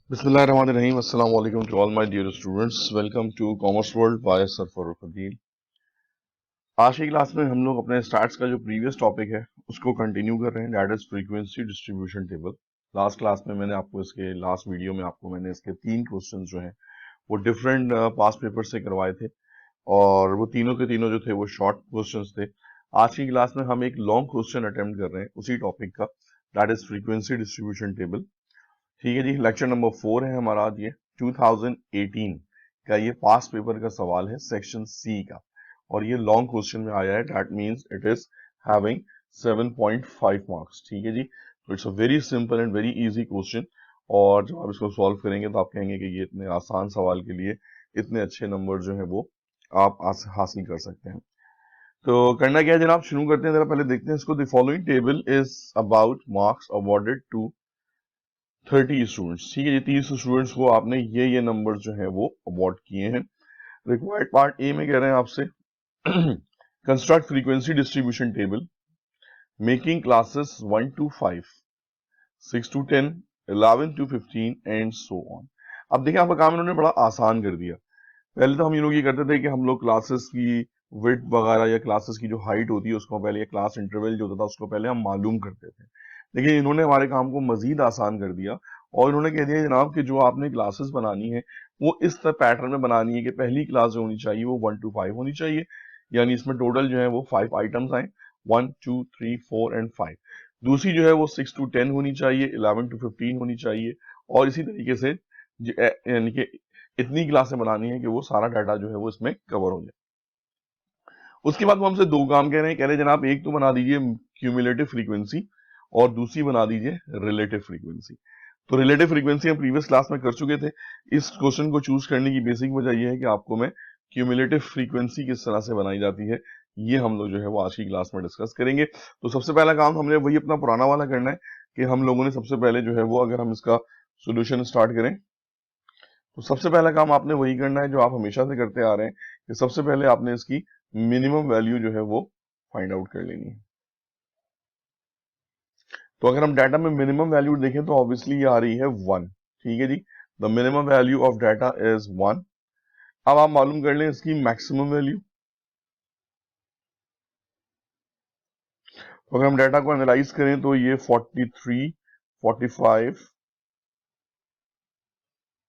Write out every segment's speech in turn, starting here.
Bismillahirrahmanirrahim. Assalamu alaikum to all my dear students. Welcome to Commerce World by Sir Farooq Adil. आज की class में हम लोग अपने स्टार्ट्स का जो प्रीवियस टॉपिक है उसको कंटिन्यू कर रहे हैं, that is frequency distribution table. Last class में मैंने आपको इसके लास्ट वीडियो में आपको मैंने इसके 3 क्वेश्चन जो हैं वो डिफरेंट पास्ट पेपर से करवाए थे और वो तीनों के तीनों जो थे वो शॉर्ट क्वेश्चंस थे। आज की क्लास में हम एक लॉन्ग क्वेश्चन अटेम्प्ट कर रहे हैं उसी टॉपिक का, that is frequency distribution table. ठीक है जी, लेक्चर नंबर 4 है हमारा आज ये 2018 का ये पास्ट पेपर का सवाल है सेक्शन सी का और ये लॉन्ग क्वेश्चन में आया है, that means it is having 7.5 marks. ठीक है जी, तो it's a very simple and very easy question और जब आप इसको सॉल्व करेंगे तो आप कहेंगे कि ये इतने आसान सवाल के लिए इतने अच्छे नंबर जो है वो आप हासिल कर सकते हैं। तो करना क्या है जनाब, शुरू करते हैं। जरा पहले देखते हैं इसको। The following table is about marks awarded to 30 students. ठीक है, ये 30 स्टूडेंट्स को आपने ये नंबर जो है वो अवार्ड किए हैं। रिक्वायर्ड पार्ट ए में कह रहे हैं आपसे construct frequency distribution table making classes 1 to 5, 6 to 10, 11 to 15 and so on. अब देखिए आपका काम इन्होंने बड़ा आसान कर दिया। पहले तो हम ये लोग ये करते थे कि हम लोग क्लासेस की विड्थ वगैरह या क्लासेस की जो हाइट होती है उसको पहले, या क्लास इंटरवल जो होता था उसको पहले हम मालूम करते थे, लेकिन इन्होंने हमारे काम को मजीद आसान कर दिया और इन्होंने कह दिया जनाब कि जो आपने क्लासेस बनानी है वो इस तरह पैटर्न में बनानी है कि पहली क्लास जो होनी चाहिए वो 1 to 5 होनी चाहिए, यानी इसमें टोटल जो है वो 5 आइटम्स आए, 1 2 3 4 एंड 5। दूसरी जो है वो 6 to 10 होनी चाहिए, 11 to 15 होनी चाहिए और इसी तरीके से यानी कि इतनी क्लासें बनानी है कि वो सारा डाटा जो है वो इसमें कवर हो जाए। उसके बाद वो हमसे दो काम कह रहे हैं। कह रहे हैं जनाब एक तो बना दीजिए क्यूमुलेटिव फ्रीक्वेंसी और दूसरी बना दीजिए रिलेटिव फ्रीक्वेंसी। तो रिलेटिव फ्रीक्वेंसी हम प्रीवियस क्लास में कर चुके थे। इस क्वेश्चन को चूज करने की बेसिक वजह यह है कि आपको मैं क्यूमुलेटिव फ्रीक्वेंसी किस तरह से बनाई जाती है ये हम लोग जो है वो आज की क्लास में डिस्कस करेंगे। तो सबसे पहला काम हमने वही अपना पुराना वाला करना है कि हम लोगों ने सबसे पहले जो है वो, अगर हम इसका सोल्यूशन स्टार्ट करें तो सबसे पहला काम आपने वही करना है जो आप हमेशा से करते आ रहे हैं कि सबसे पहले आपने इसकी मिनिमम वैल्यू जो है वो फाइंड आउट कर लेनी है। तो अगर हम डाटा में मिनिमम वैल्यू देखें तो ऑब्वियसली ये आ रही है 1। ठीक है जी, the minimum value of data is 1। अब आप मालूम कर लें इसकी मैक्सिमम वैल्यू। तो अगर हम डाटा को एनालाइज करें तो ये 43, 45,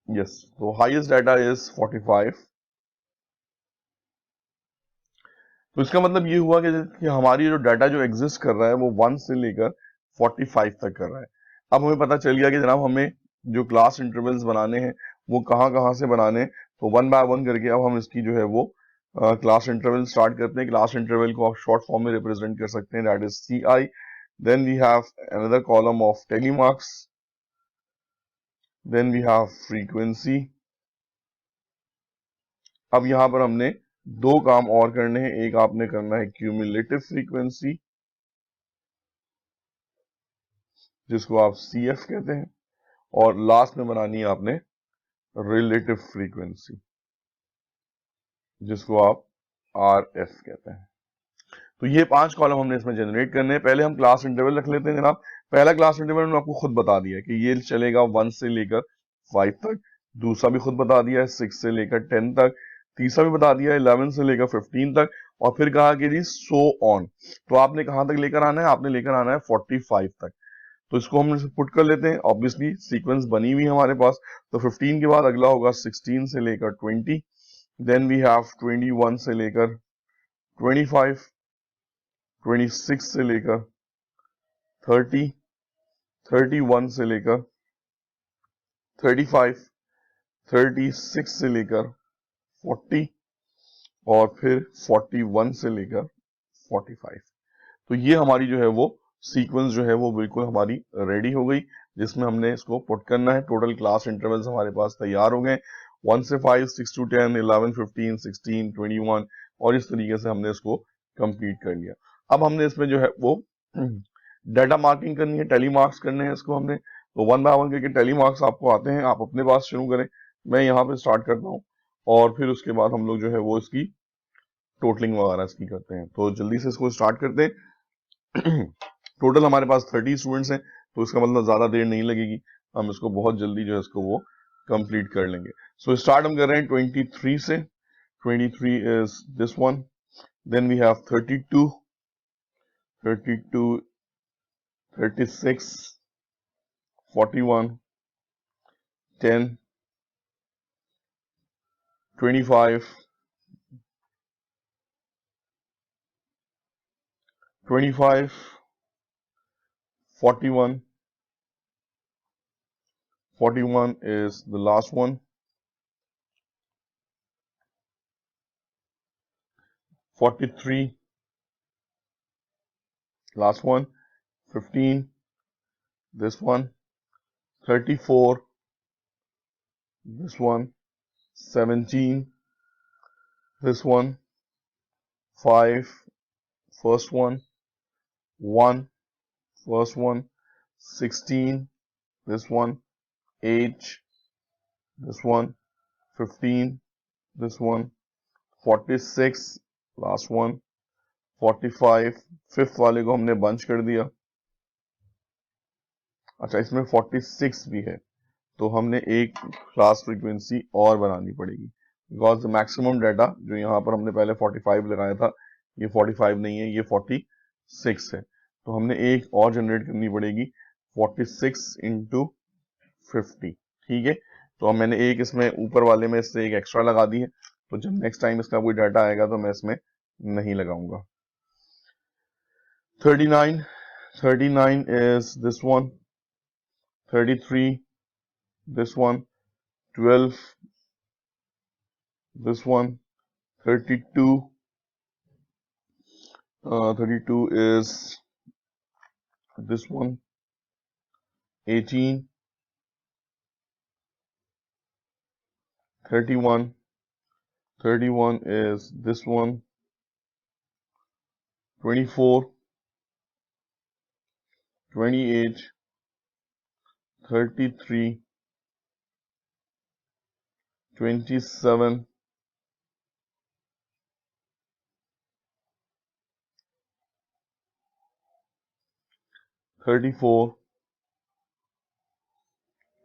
यस, तो हाईएस्ट डाटा इज 45। तो इसका मतलब ये हुआ कि हमारी जो डाटा जो एग्जिस्ट कर रहा है वो 1 से लेकर 45 तक कर रहा है। अब हमें पता चल गया कि जनाब हमें जो क्लास इंटरवल्स बनाने हैं वो कहाँ कहाँ से बनाने हैं। तो वन बाय वन करके अब हम इसकी जो है वो क्लास इंटरवल स्टार्ट करते हैं। क्लास इंटरवल को आप शॉर्ट फॉर्म में रिप्रेजेंट कर सकते हैं, that is C I. Then we have another column of tally marks, then we have frequency. अब यहां पर हमने दो काम और करने हैं। एक आपने करना है क्यूमुलेटिव फ्रीक्वेंसी जिसको आप सी एफ कहते हैं, और लास्ट में बनानी है आपने रिलेटिव फ्रीक्वेंसी जिसको आप आर एफ कहते हैं। तो ये 5 कॉलम हमने इसमें जनरेट करने हैं। पहले हम क्लास इंटरवल रख लेते हैं जनाब। पहला क्लास इंटरवल मैंने आपको खुद बता दिया है कि ये चलेगा 1 से लेकर 5 तक। दूसरा भी खुद बता दिया है 6 से लेकर 10 तक। तीसरा भी बता दिया है 11 से लेकर 15 तक। और फिर कहा कि जी सो ऑन। तो आपने कहां तक लेकर आना है? आपने लेकर आना है 45 तक। तो इसको हम पुट कर लेते हैं। ऑब्वियसली सीक्वेंस बनी हुई है हमारे पास। तो 15 के बाद अगला होगा 16 से लेकर 20, देन वी हैव 21 से लेकर 25, 26 से लेकर 30, 31 से लेकर 35, 36 से लेकर 40 और फिर 41 से लेकर 45। तो ये हमारी जो है वो सीक्वेंस जो है वो बिल्कुल हमारी रेडी हो गई, जिसमें हमने इसको पुट करना है। टोटल क्लास इंटरवल्स हमारे पास तैयार हो गए, 1 से 5, 6 to 10, 11, 15, 16, 21 और इस तरीके से हमने इसको कंप्लीट कर लिया। अब हमने इसमें जो है वो डाटा मार्किंग करनी है, टेली मार्क्स करने हैं इसको हमने। तो वन बाय वन करके टेली मार्क्स आपको आते हैं, आप अपने पास शुरू करें। मैं यहाँ पे स्टार्ट करता हूँ और फिर उसके बाद हम लोग जो है वो इसकी टोटलिंग वगैरह इसकी करते हैं। तो जल्दी से इसको स्टार्ट करते हैं। टोटल हमारे पास 30 स्टूडेंट्स हैं, तो इसका मतलब ज्यादा देर नहीं लगेगी। हम इसको बहुत जल्दी जो है इसको वो कंप्लीट कर लेंगे। सो स्टार्ट हम कर रहे हैं 23 से। 23 is this one, then we have 32, 32, 36, 41, 10, 25, 25, 41, 41 is the last one, 43, last one, 15, this one, 34, this one, 17, this one, 5, first one, 1, first one, 16, this one, 8, this one, 15, this one, 46, last one, 45, fifth वाले को हमने bunch कर दिया। अच्छा, इसमें 46 भी है, तो हमने एक क्लास फ्रीक्वेंसी और बनानी पड़ेगी, बिकॉज मैक्सिमम डाटा जो यहाँ पर हमने पहले 45 लगाया था, ये 45 नहीं है, ये 46 है, तो हमने एक और जनरेट करनी पड़ेगी 46 इंटू 50। ठीक है, तो मैंने एक इसमें ऊपर वाले में इससे एक एक्स्ट्रा लगा दी है, तो जब नेक्स्ट टाइम इसका कोई डाटा आएगा तो मैं इसमें नहीं लगाऊंगा। 39, 39 is this one, 33, this one, 12, this one, 32, 32 is this one, 18, 31, 31 is this one, 24, 28, 33, 27, 34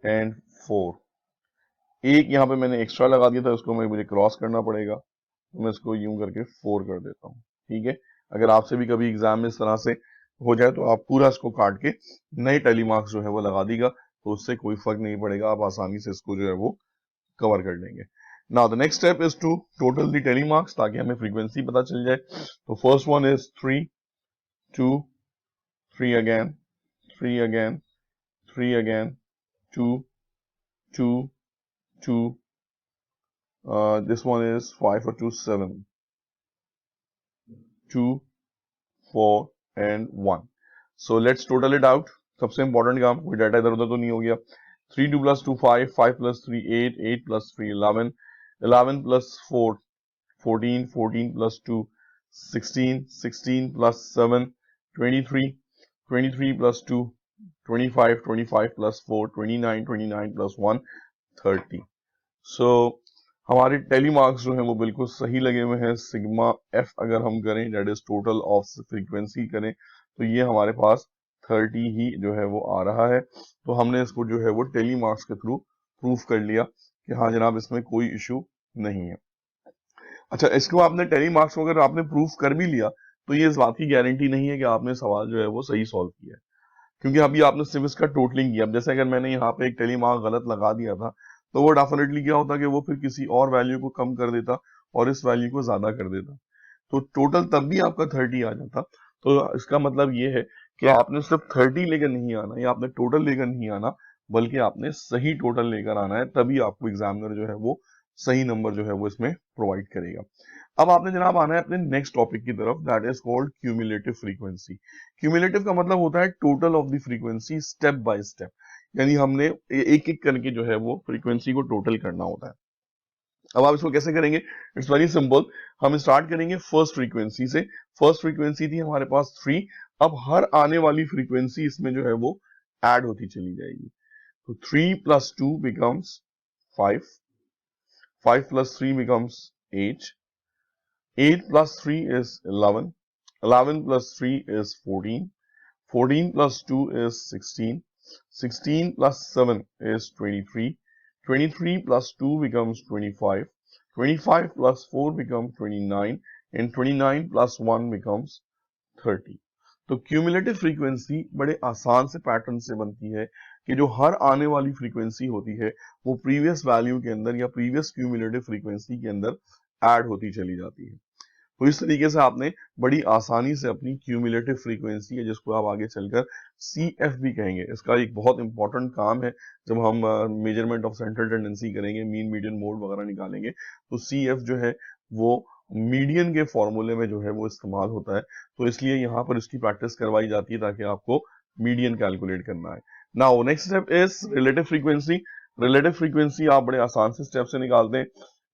and 4। एक यहाँ पे मैंने एक्स्ट्रा लगा दिया था, उसको मुझे क्रॉस करना पड़ेगा, तो मैं इसको यूं करके 4 कर देता हूँ। ठीक है, अगर आपसे भी कभी एग्जाम में इस तरह से हो जाए तो आप पूरा इसको काट के नए टेली मार्क्स जो है वो लगा दीगा, तो उससे कोई फर्क नहीं पड़ेगा, आप आसानी से इसको जो है वो कवर कर लेंगे। Now the next step is to total the tally marks, ताकि हमें फ्रीक्वेंसी पता चल जाए। तो first one is 3, 2, 3 again, 3 again, 3 again, 2, 2, 2, this one is 5 or 2, 7, 2, 4 and 1. So let's total it out. सबसे इंपॉर्टेंट काम, कोई डाटा इधर उधर तो नहीं हो गया। 3 2 plus 2 5, 5 plus 3 8, 8 plus 3 11, 11 plus 4 14, 14 plus 2 16, 16 plus 7 23, 23 plus 2 25, 25 plus 4 29, 29 plus 1 30. So हमारे टेली मार्क्स जो है वो बिल्कुल सही लगे हुए हैं। सिग्मा एफ अगर हम करें, that is total of frequency करें, तो ये हमारे पास 30 ही जो है वो आ रहा है। तो हमने इसको जो है वो टेली मार्क्स के थ्रू प्रूफ कर लिया कि हाँ जनाब इसमें कोई इशू नहीं है। अच्छा, इसको आपने टेली मार्क्स को अगर आपने प्रूफ कर भी लिया, तो ये इस बात की गारंटी नहीं है कि आपने सवाल जो है वो सही सॉल्व किया है, क्योंकि अभी आपने सिर्फ इसका टोटलिंग किया। अब जैसे अगर मैंने यहाँ पे एक टेली मार्क गलत लगा दिया था, तो वो डेफिनेटली क्या होता कि वो फिर किसी और वैल्यू को कम कर देता और इस वैल्यू को ज्यादा कर देता, तो टोटल तब भी आपका 30 आ जाता। तो इसका मतलब ये है कि आपने सिर्फ 30 लेकर नहीं आना या आपने टोटल लेकर नहीं आना, बल्कि आपने सही टोटल लेकर आना है, तभी आपको एग्जामिनर जो है वो सही नंबर जो है वो इसमें प्रोवाइड करेगा। अब आपने जनाब आना है अपने नेक्स्ट टॉपिक की तरफ, that is called cumulative frequency. Cumulative का मतलब होता है total of the frequency step by step, यानी हमने एक एक करके जो है वो फ्रीक्वेंसी को टोटल करना होता है। अब आप इसको कैसे करेंगे? It's very simple. हम स्टार्ट करेंगे फर्स्ट फ्रीक्वेंसी से। फर्स्ट फ्रीक्वेंसी थी हमारे पास 3, अब हर आने वाली फ्रीक्वेंसी इसमें जो है वो ऐड होती चली जाएगी। तो 3 plus 2 becomes 5, 5 plus 3 becomes 8, 8 plus 3 is 11, 11 plus 3 is 14, 14 plus 2 is 16, 16 plus 7 is 23. 23 plus 2 becomes 25. 25 plus 4 becomes 29. And 29 plus 1 becomes 30. तो क्यूमुलेटिव फ्रीक्वेंसी बड़े आसान से पैटर्न से बनती है कि जो हर आने वाली फ्रीक्वेंसी होती है वो प्रीवियस वैल्यू के अंदर या प्रीवियस क्यूमुलेटिव फ्रीक्वेंसी के अंदर ऐड होती चली जाती है। तो इस तरीके से आपने बड़ी आसानी से अपनी क्यूमुलेटिव फ्रीक्वेंसी है जिसको आप आगे चलकर CF भी कहेंगे, इसका एक बहुत इंपॉर्टेंट काम है। जब हम मेजरमेंट ऑफ सेंट्रल टेंडेंसी करेंगे, मीन मीडियन मोड वगैरह निकालेंगे, तो CF जो है वो मीडियन के फॉर्मूले में जो है वो इस्तेमाल होता है। तो इसलिए यहाँ पर इसकी प्रैक्टिस करवाई जाती है ताकि आपको मीडियन कैलकुलेट करना है। Now next step is relative frequency. Relative frequency आप बड़े आसान से स्टेप से निकालते हैं।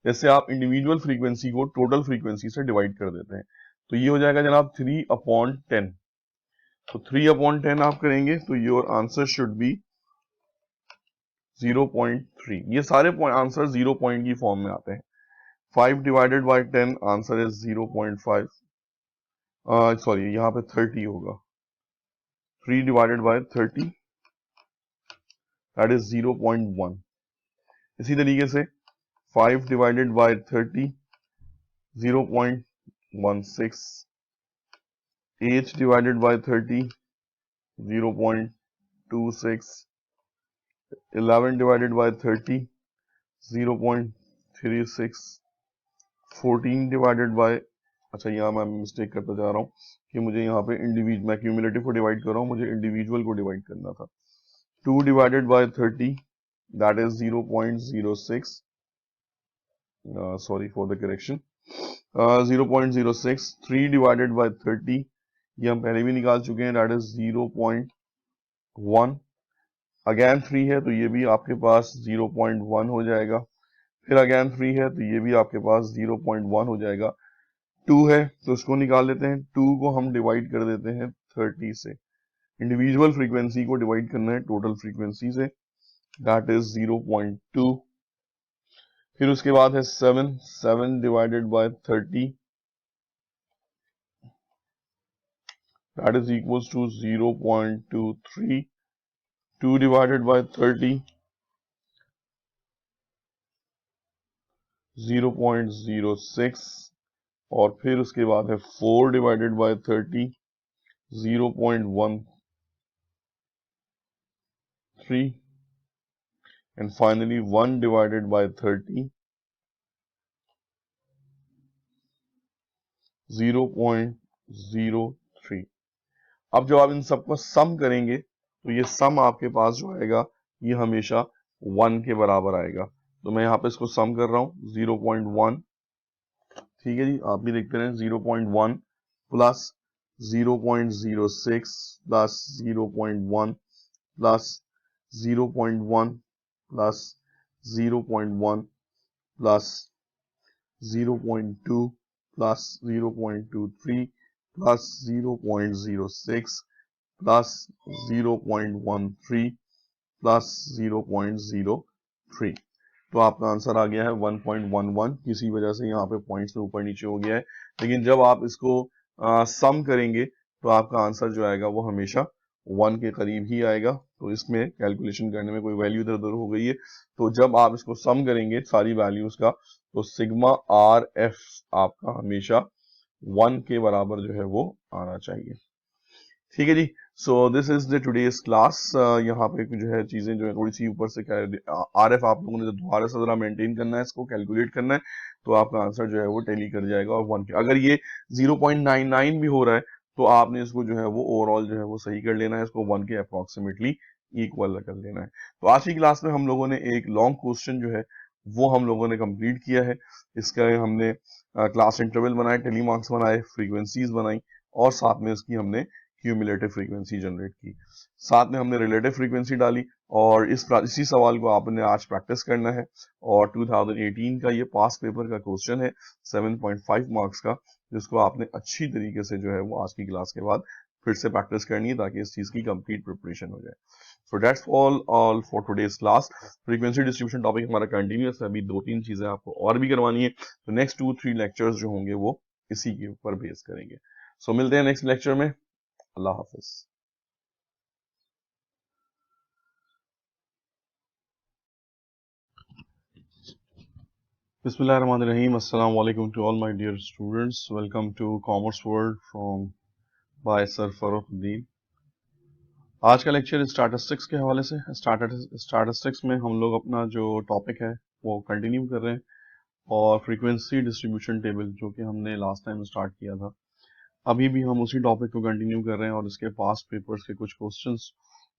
जैसे आप इंडिविजुअल फ्रीक्वेंसी को टोटल फ्रीक्वेंसी से डिवाइड कर देते हैं, तो ये हो जाएगा जनाब 3/10। तो 3/10 आप करेंगे तो योर आंसर शुड बी 0.3। ये सारे आंसर 0 पॉइंट की फॉर्म में आते हैं। 5 divided by 10 answer is 0.5। Sorry, यहाँ पे 30 होगा। 3 डिवाइडेड बाय 30 दैट इज 0.1। इसी तरीके से 5 divided by 30 0.16। 8 divided by 30 0.26। 11 divided by 30 0.36। 14 divided by, अच्छा यहाँ मैं मिस्टेक करता जा रहा हूँ कि मुझे यहाँ पे मैं क्यूमुलेटिव को डिवाइड कर रहा हूँ, मुझे इंडिविजुअल को डिवाइड करना था। 2 divided by 30 that is 0.06। sorry for the correction। 0.06। 3 divided by 30 ये हम पहले भी निकाल चुके हैं, दैट इज 0.1। अगेन 3 है तो ये भी आपके पास 0.1 हो जाएगा। फिर अगेन 3 है तो ये भी आपके पास 0.1 हो जाएगा। 2 है तो इसको निकाल लेते हैं। 2 को हम डिवाइड कर देते हैं 30 से। इंडिविजुअल फ्रीक्वेंसी को डिवाइड करना है टोटल फ्रीक्वेंसी से, दैट इज 0.2। फिर उसके बाद है 7। 7 divided by 30 that is equals to 0.23। 2 divided by 30 0.06। और फिर उसके बाद है 4 divided by 30 0.13। And finally 1 divided by 30 0.03। अब जब आप इन सबको सम करेंगे तो ये सम आपके पास जो आएगा ये हमेशा 1 के बराबर आएगा। तो मैं यहाँ पे इसको सम कर रहा हूँ 0.1, ठीक है जी, आप भी देखते रहें। 0.1 plus 0.06 plus 0.1 plus 0.1 plus 0.1 plus 0.2 plus 0.23 plus 0.06 plus 0.13 plus 0.03। तो आपका आंसर आ गया है 1.11। किसी वजह से यहाँ पे पॉइंट्स में ऊपर नीचे हो गया है, लेकिन जब आप इसको सम करेंगे तो आपका आंसर जो आएगा वो हमेशा 1 के करीब ही आएगा। तो इसमें कैलकुलेशन करने में कोई वैल्यू इधर उधर हो गई है, तो जब आप इसको सम करेंगे सारी वैल्यूज का तो सिग्मा RF आपका हमेशा 1 के बराबर जो है वो आना चाहिए। ठीक है जी। So this is the today's class. यहाँ पे जो है चीजें जो है थोड़ी सी ऊपर से RF आप लोगों ने जो दोबारा से जरा मेंटेन करना है, इसको कैलकुलेट करना है, तो आपका आंसर जो है वो टैली कर जाएगा। और 1 के अगर ये 0.99 भी हो रहा है तो आपने इसको जो है वो ओवरऑल जो है वो सही कर लेना है, इसको 1 के अप्रोक्सीमेटली इक्वल कर लेना है। तो आज की क्लास में हम लोगों ने एक लॉन्ग क्वेश्चन जो है वो हम लोगों ने कंप्लीट किया है। इसका हमने क्लास इंटरवल बनाए, टेली मार्क्स बनाए, फ्रीक्वेंसीज बनाई और साथ में इसकी हमने क्यूमुलेटिव फ्रीक्वेंसी जनरेट की, साथ में हमने रिलेटिव फ्रीक्वेंसी डाली। और इसी सवाल को आपने आज प्रैक्टिस करना है। और 2018 का ये पास पेपर का क्वेश्चन है 7.5 मार्क्स का, जिसको आपने अच्छी तरीके से जो है वो आज की क्लास के बाद फिर से प्रैक्टिस करनी है ताकि इस चीज की कंप्लीट प्रिपरेशन हो जाए। So that's all for today's class. Frequency distribution topic हमारा कंटिन्यूअस है, अभी 2-3 चीजें आपको और भी करवानी है, तो नेक्स्ट 2-3 लेक्चर्स जो होंगे वो इसी के ऊपर बेस करेंगे। सो मिलते हैं नेक्स्ट लेक्चर में। अल्लाह हाफिज। Bismillahirrahmanirrahim. Assalamu alaikum to all my dear students. Welcome to Commerce World from by Sir Faruquddin. आज का लेक्चर स्टैटिस्टिक्स के हवाले से स्टैटिस्टिक्स में हम लोग अपना जो टॉपिक है वो कंटिन्यू कर रहे हैं और फ्रीक्वेंसी डिस्ट्रीब्यूशन टेबल जो कि हमने लास्ट टाइम स्टार्ट किया था, अभी भी हम उसी टॉपिक को कंटिन्यू कर रहे हैं और इसके पास्ट पेपर्स के कुछ क्वेश्चंस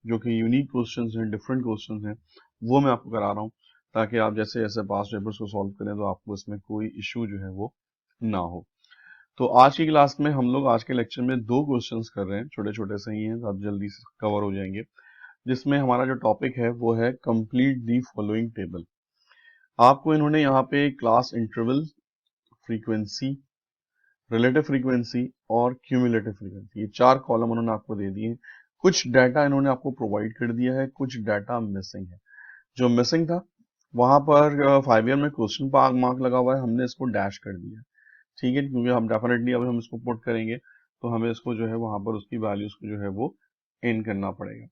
जो कि यूनिक क्वेश्चंस हैं, डिफरेंट क्वेश्चंस हैं, वो मैं आपको करा रहा हूँ ताकि आप जैसे जैसे पास्ट पेपर्स को सॉल्व करें तो आपको इसमें कोई इशू जो है वो ना हो। तो आज की क्लास में हम लोग आज के लेक्चर में दो क्वेश्चंस कर रहे हैं, छोटे छोटे से ही हैं, आप जल्दी से कवर हो जाएंगे। जिसमें हमारा जो टॉपिक है वो है कंप्लीट दी फॉलोइंग टेबल। आपको इन्होंने यहाँ पे class interval, frequency, relative frequency और क्यूमुलेटिव फ्रीक्वेंसी, ये चार कॉलम उन्होंने आपको दे दिए हैं। कुछ डाटा इन्होंने आपको प्रोवाइड कर दिया है, कुछ डाटा मिसिंग है। जो मिसिंग था वहां पर 5 ईयर में क्वेश्चन मार्क लगा हुआ है, हमने इसको डैश कर दिया, ठीक है, क्योंकि हम डेफिनेटली अब हम इसको पुट करेंगे तो हमें इसको जो है वहां पर उसकी वैल्यूज को जो है वो इन करना पड़ेगा।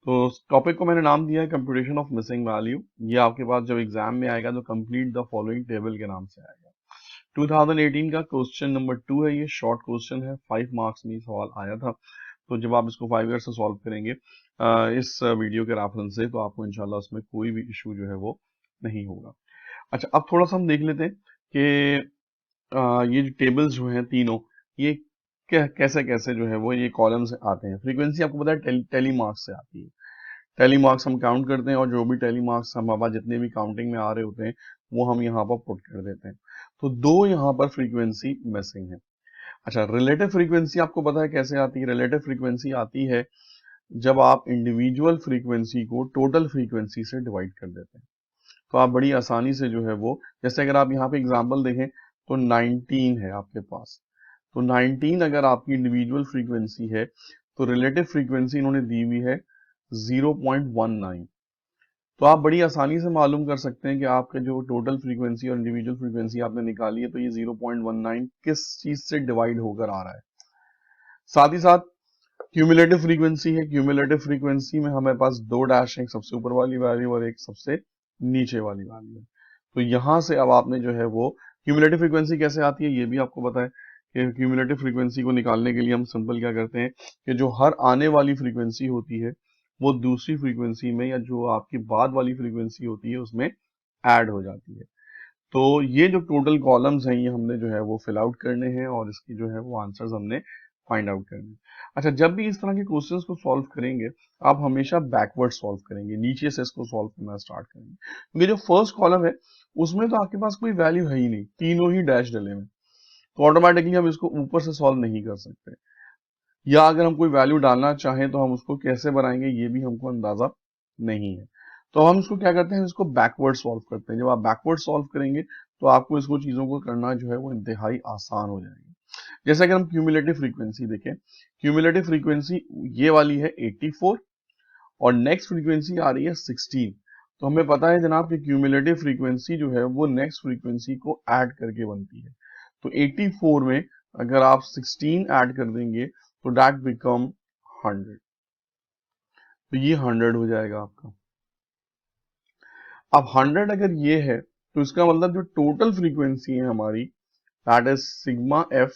तो टॉपिक को मैंने नाम दिया है कंप्यूटेशन ऑफ मिसिंग वैल्यू। ये आपके पास जब एग्जाम में आएगा तो कंप्लीट द फॉलोइंग टेबल के नाम से आएगा। 2018 का क्वेश्चन नंबर 2 है, ये शॉर्ट क्वेश्चन है, 5 मार्क्स में सवाल आया था। तो जब आप इसको 5 ईयर से सॉल्व करेंगे इस वीडियो के रेफरेंस से, तो आपको इंशाल्लाह उसमें कोई भी इशू जो है वो नहीं होगा। अच्छा, अब थोड़ा सा हम देख लेते हैं कि ये जो टेबल्स जो हैं तीनों, ये कैसे कैसे जो है वो ये कॉलम से आते हैं। फ्रीक्वेंसी आपको पता है टेली मार्क्स से आती है। टेली मार्क्स हम काउंट करते हैं और जो भी टेली मार्क्स हमारे पास जितने भी काउंटिंग में आ रहे होते हैं वो हम यहाँ पर पुट कर देते हैं। तो दो यहाँ पर फ्रीक्वेंसी मिसिंग है। अच्छा, रिलेटिव फ्रीक्वेंसी आपको पता है कैसे आती है। रिलेटिव फ्रीक्वेंसी आती है जब आप इंडिविजुअल फ्रीक्वेंसी को टोटल फ्रीक्वेंसी से डिवाइड कर देते हैं। तो आप बड़ी आसानी से जो है वो, जैसे अगर आप यहाँ पे एग्जांपल देखें तो 19 है आपके पास, तो 19 अगर आपकी इंडिविजुअल फ्रीक्वेंसी है तो रिलेटिव फ्रीक्वेंसी इन्होंने दी हुई है 0.19। तो आप बड़ी आसानी से मालूम कर सकते हैं कि आपके जो टोटल फ्रीक्वेंसी और इंडिविजुअल फ्रीक्वेंसी आपने निकाली है तो ये 0.19 किस चीज से डिवाइड होकर आ रहा है। साथ ही साथ क्यूमुलेटिव फ्रीक्वेंसी है। क्यूमुलेटिव फ्रीक्वेंसी में हमारे पास दो डैश है, एक सबसे ऊपर वाली वैल्यू और एक सबसे नीचे वाली वैल्यू है। तो यहां से अब आपने जो है वो क्यूमुलेटिव फ्रीक्वेंसी कैसे आती है ये भी आपको पता है कि क्यूमुलेटिव फ्रीक्वेंसी को निकालने के लिए हम सिंपल क्या करते हैं कि जो हर आने वाली फ्रीक्वेंसी होती है वो दूसरी फ्रीक्वेंसी में या जो आपकी बाद वाली फ्रीक्वेंसी होती है उसमें ऐड हो जाती है। तो ये जो टोटल कॉलम्स हैं ये हमने जो है वो फिल आउट करने हैं और इसकी जो है वो आंसर्स हमने फाइंड आउट करने हैं। अच्छा, जब भी इस तरह के क्वेश्चंस को सॉल्व करेंगे आप हमेशा बैकवर्ड सॉल्व करेंगे, नीचे से इसको सॉल्व करना स्टार्ट करेंगे, क्योंकि जो फर्स्ट कॉलम है उसमें तो आपके पास कोई वैल्यू है ही नहीं, तीनों ही डैश डले हुए, तो ऑटोमेटिकली हम इसको ऊपर से सॉल्व नहीं कर सकते, या अगर हम कोई वैल्यू डालना चाहें तो हम उसको कैसे बनाएंगे ये भी हमको अंदाजा नहीं है। तो हम इसको क्या करते हैं, इसको बैकवर्ड सॉल्व करते हैं। जब आप बैकवर्ड सॉल्व करेंगे तो आपको इसको चीजों को करना जो है वो इंतहाई आसान हो जाएगा। जैसे अगर हम क्यूमुलेटिव फ्रीक्वेंसी देखें, क्यूमुलेटिव फ्रीक्वेंसी ये वाली है 84 और नेक्स्ट फ्रीक्वेंसी आ रही है 16। तो हमें पता है जनाब कि क्यूमुलेटिव फ्रीक्वेंसी जो है वो नेक्स्ट फ्रीक्वेंसी को ऐड करके बनती है। तो 84 में अगर आप 16 ऐड कर देंगे तो दैट बिकम 100, तो ये 100 हो जाएगा आपका। अब 100 अगर ये है तो इसका मतलब जो टोटल फ्रीक्वेंसी है हमारी दैट इज सिग्मा एफ,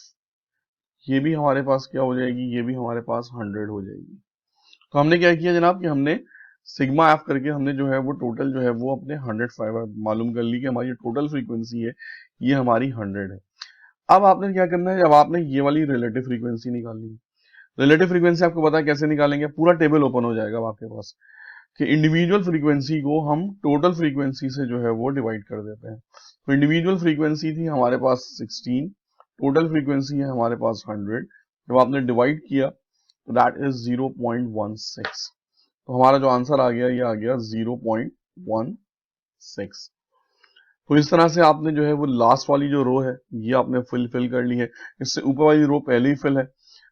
ये भी हमारे पास क्या हो जाएगी, ये भी हमारे पास 100 हो जाएगी। तो हमने क्या किया जनाब कि हमने सिग्मा एफ करके हमने जो है वो टोटल जो है वो अपने 100 मालूम कर ली कि हमारी टोटल फ्रीक्वेंसी है ये हमारी 100 है। अब आपने क्या करना है, अब आपने ये वाली रिलेटिव फ्रीक्वेंसी निकालनी है। रिलेटिव फ्रीक्वेंसी आपको पता है कैसे निकालेंगे, पूरा टेबल ओपन हो जाएगा आपके पास कि इंडिविजुअल फ्रीक्वेंसी को हम टोटल फ्रीक्वेंसी से जो है वो डिवाइड कर देते हैं। तो इंडिविजुअल फ्रीक्वेंसी थी हमारे पास 16, टोटल फ्रीक्वेंसी है हमारे पास 100, जब आपने डिवाइड किया तो दैट इज 0.16। तो हमारा जो आंसर आ गया ये आ गया 0.16। तो इस तरह से आपने जो है वो लास्ट वाली जो रो है ये आपने फिल कर ली है, इससे ऊपर वाली रो पहले ही फिल है।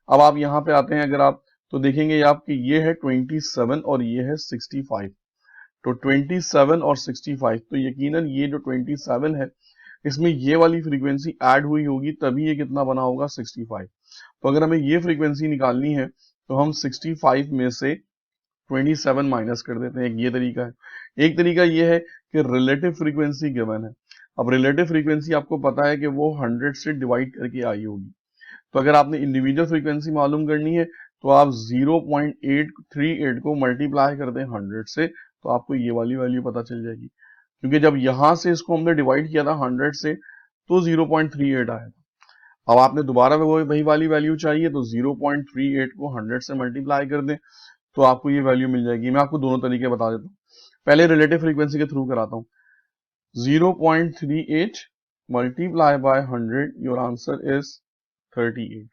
अब आप यहाँ पे आते हैं, अगर आप तो देखेंगे आपकी ये है 27 और ये है 65। तो 27 और 65, तो यकीनन ये जो 27 है इसमें ये वाली फ्रीक्वेंसी ऐड हुई होगी तभी ये कितना बना होगा 65। तो अगर हमें ये फ्रीक्वेंसी निकालनी है तो हम 65 में से 27 माइनस कर देते हैं, एक ये तरीका है। एक तरीका ये है कि रिलेटिव फ्रीक्वेंसी गिवन है, अब रिलेटिव फ्रीक्वेंसी आपको पता है कि वो 100 से डिवाइड करके आई होगी, तो अगर आपने इंडिविजुअल फ्रीक्वेंसी मालूम करनी है तो आप 0.838 को मल्टीप्लाई कर दें 100 से, तो आपको ये वाली वैल्यू पता चल जाएगी, क्योंकि जब यहां से इसको हमने डिवाइड किया था 100 से तो 0.38 आया था। अब आपने दोबारा वही वाली वैल्यू चाहिए तो 0.38 को 100 से मल्टीप्लाई कर दें तो आपको ये वैल्यू मिल जाएगी। मैं आपको दोनों तरीके बता देता हूँ, पहले रिलेटिव फ्रीक्वेंसी के थ्रू कराता हूँ। 0.38 multiply by 100, your answer is 38।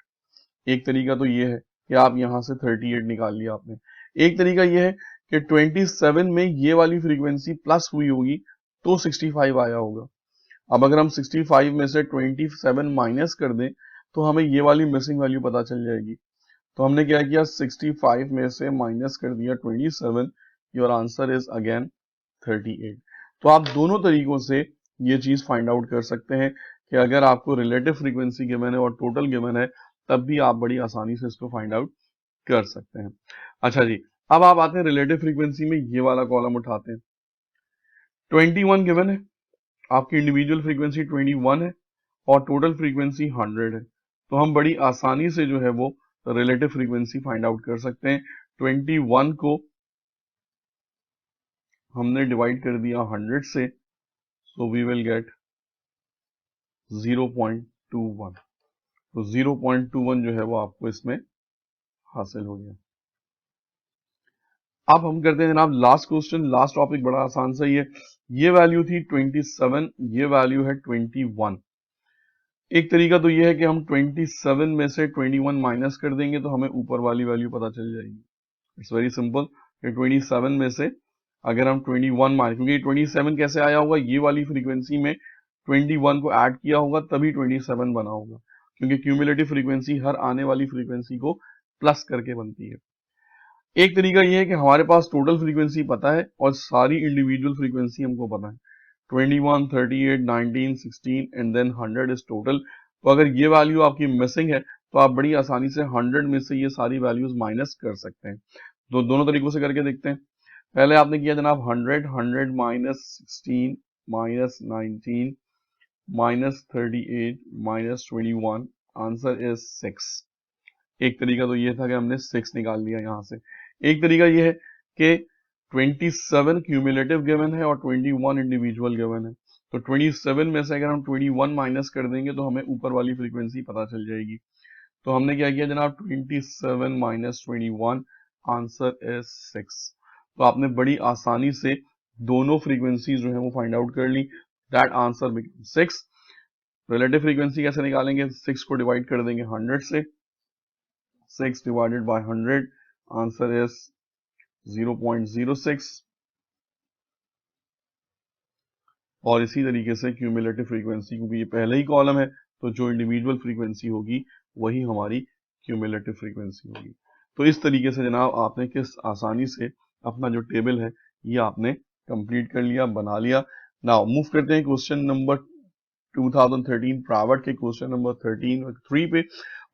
एक तरीका तो ये है कि आप यहां से 38 निकाल लिया आपने। एक तरीका ये है कि 27 में ये वाली फ्रीक्वेंसी प्लस हुई होगी तो 65 आया होगा। अब अगर हम 65 में से 27 माइनस कर दें तो हमें ये वाली मिसिंग वैल्यू पता चल जाएगी। तो हमने क्या किया, 65 में से माइनस कर दिया 27, योर आंसर इज अगेन 38। तो आप दोनों तरीकों से ये चीज फाइंड आउट कर सकते हैं कि अगर आपको रिलेटिव फ्रीक्वेंसी गिवन है और टोटल गिवन है तब भी आप बड़ी आसानी से इसको फाइंड आउट कर सकते हैं। अच्छा जी, अब आप आते हैं रिलेटिव फ्रीक्वेंसी में, ये वाला कॉलम उठाते हैं। 21 गिवन है, आपकी इंडिविजुअल फ्रीक्वेंसी 21 है और टोटल फ्रीक्वेंसी 100 है, तो हम बड़ी आसानी से जो है वो रिलेटिव फ्रीक्वेंसी फाइंड आउट कर सकते हैं। 21 को हमने डिवाइड कर दिया 100 से, सो वी विल गेट 0.21। तो 0.21 जो है वो आपको इसमें हासिल हो गया। अब हम करते हैं जनाब लास्ट क्वेश्चन। लास्ट टॉपिक बड़ा आसान सा ही है। ये वैल्यू थी 27, ये वैल्यू है 21। एक तरीका तो ये है कि हम 27 में से 21 माइनस कर देंगे तो हमें ऊपर वाली वैल्यू पता चल जाएगी। इट्स वेरी सिंपल कि 27 में से अगर हम 21 माइनस, क्योंकि 27 कैसे आया होगा, ये वाली फ्रीक्वेंसी में 21 को ऐड किया होगा तभी 27 बना होगा, क्योंकि क्यूमुलेटिव फ्रीक्वेंसी हर आने वाली फ्रीक्वेंसी को प्लस करके बनती है। एक तरीका यह है कि हमारे पास टोटल फ्रीक्वेंसी पता है और सारी इंडिविजुअल फ्रीक्वेंसी हमको पता है, 21, 38, 19, 16 एंड देन 100 इज टोटल। तो अगर ये वैल्यू आपकी मिसिंग है तो आप बड़ी आसानी से 100 में से ये सारी वैल्यूज माइनस कर सकते हैं। तो दोनों तरीकों से करके देखते हैं। पहले आपने किया जनाब 100 minus 16 minus 19 minus 38 minus 21, answer is 6। एक तरीका तो ये था कि हमने 6 निकाल लिया यहां से। एक तरीका ये है कि 27 क्यूमुलेटिव गिवन है और 21 इंडिविजुअल गिवन है, तो 27 में से अगर हम 21 माइनस कर देंगे तो हमें ऊपर वाली फ्रीक्वेंसी पता चल जाएगी। तो हमने क्या किया जनाब, 27 माइनस 21, आंसर इज 6। तो आपने बड़ी आसानी से दोनों फ्रीक्वेंसी जो है वो फाइंड आउट कर ली। That answer become 6। Relative frequency कैसे निकालेंगे, 6 को डिवाइड कर देंगे 100 से, 6 divided by 100, आंसर is 0.06। और इसी तरीके से क्यूमुलेटिव फ्रीक्वेंसी, क्योंकि ये पहले ही कॉलम है तो जो इंडिविजुअल फ्रीक्वेंसी होगी वही हमारी क्यूमुलेटिव फ्रीक्वेंसी होगी। तो इस तरीके से जनाब आपने किस आसानी से अपना जो टेबल है ये आपने कंप्लीट कर लिया, बना लिया। नाउ मूव करते हैं क्वेश्चन नंबर 2013 प्राइवेट के क्वेश्चन नंबर 3 पे।